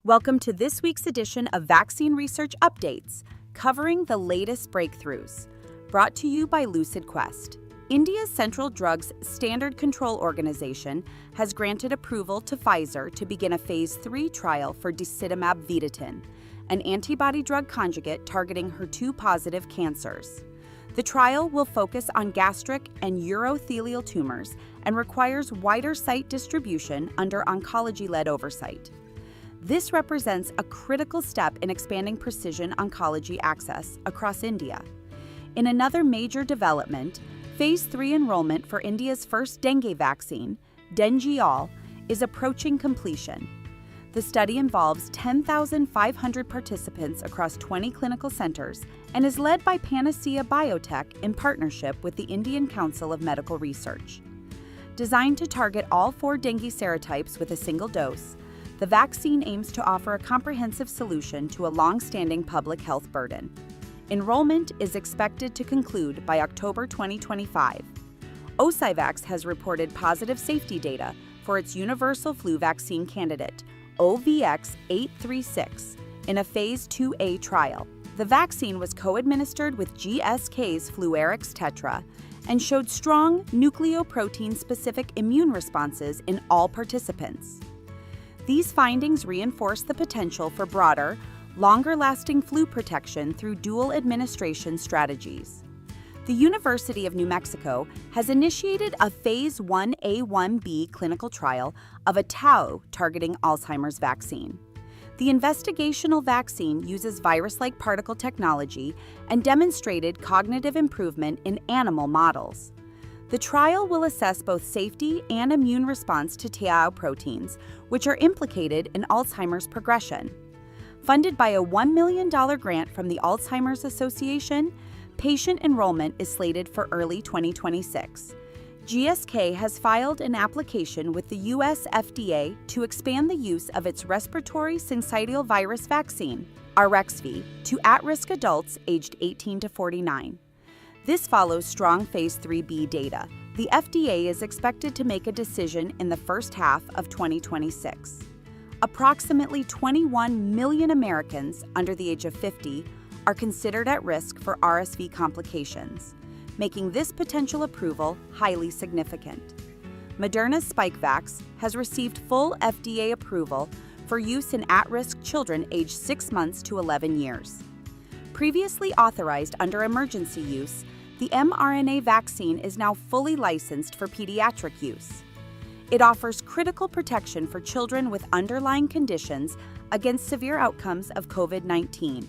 Welcome to this week's edition of Vaccine Research Updates, covering the latest breakthroughs. Brought to you by LucidQuest. India's Central Drugs Standard Control Organization has granted approval to Pfizer to begin a Phase 3 trial for disitamab vedotin, an antibody-drug conjugate targeting HER2-positive cancers. The trial will focus on gastric and urothelial tumors and requires wider site distribution under oncology-led oversight. This represents a critical step in expanding precision oncology access across India. In another major development, Phase 3 enrollment for India's first dengue vaccine, DengiAll, is approaching completion. The study involves 10,500 participants across 20 clinical centers and is led by Panacea Biotech in partnership with the Indian Council of Medical Research. Designed to target all 4 dengue serotypes with a single dose, the vaccine aims to offer a comprehensive solution to a long-standing public health burden. Enrollment is expected to conclude by October 2025. Osivax has reported positive safety data for its universal flu vaccine candidate, OVX836, in a Phase 2A trial. The vaccine was co-administered with GSK's Fluarix Tetra and showed strong nucleoprotein-specific immune responses in all participants. These findings reinforce the potential for broader, longer-lasting flu protection through dual administration strategies. The University of New Mexico has initiated a Phase 1A/1B clinical trial of a tau targeting Alzheimer's vaccine. The investigational vaccine uses virus-like particle technology and demonstrated cognitive improvement in animal models. The trial will assess both safety and immune response to tau proteins, which are implicated in Alzheimer's progression. Funded by a $1 million grant from the Alzheimer's Association, patient enrollment is slated for early 2026. GSK has filed an application with the U.S. FDA to expand the use of its respiratory syncytial virus vaccine, RSV, to at-risk adults aged 18 to 49. This follows strong Phase 3B data. The FDA is expected to make a decision in the first half of 2026. Approximately 21 million Americans under the age of 50 are considered at risk for RSV complications, making this potential approval highly significant. Moderna's Spikevax has received full FDA approval for use in at-risk children aged 6 months to 11 years. Previously authorized under emergency use, the mRNA vaccine is now fully licensed for pediatric use. It offers critical protection for children with underlying conditions against severe outcomes of COVID-19,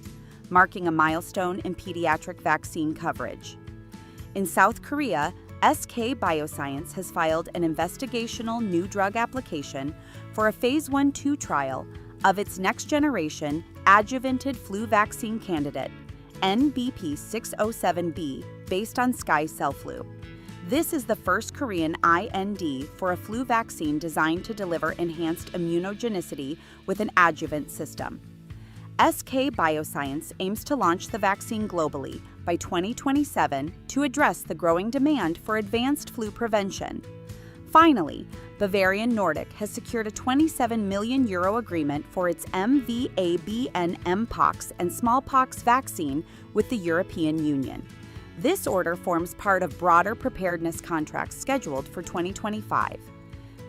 marking a milestone in pediatric vaccine coverage. In South Korea, SK Bioscience has filed an investigational new drug application for a Phase 1/2 trial of its next-generation adjuvanted flu vaccine candidate, NBP607B, based on Sky Cell Flu. This is the first Korean IND for a flu vaccine designed to deliver enhanced immunogenicity with an adjuvant system. SK Bioscience aims to launch the vaccine globally by 2027 to address the growing demand for advanced flu prevention. Finally, Bavarian Nordic has secured a €27 million agreement for its MVA-BN Mpox and smallpox vaccine with the European Union. This order forms part of broader preparedness contracts scheduled for 2025.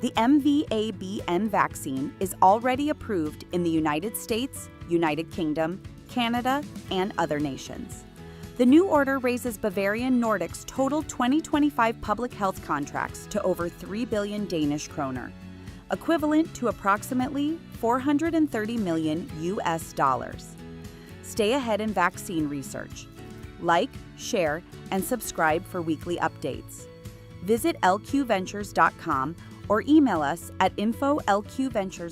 The MVA-BN vaccine is already approved in the United States, United Kingdom, Canada, and other nations. The new order raises Bavarian Nordic's total 2025 public health contracts to over 3 billion Danish kroner, equivalent to approximately $430 million. Stay ahead in vaccine research. Like, share, and subscribe for weekly updates. Visit lqventures.com or email us at info@lqventures.com.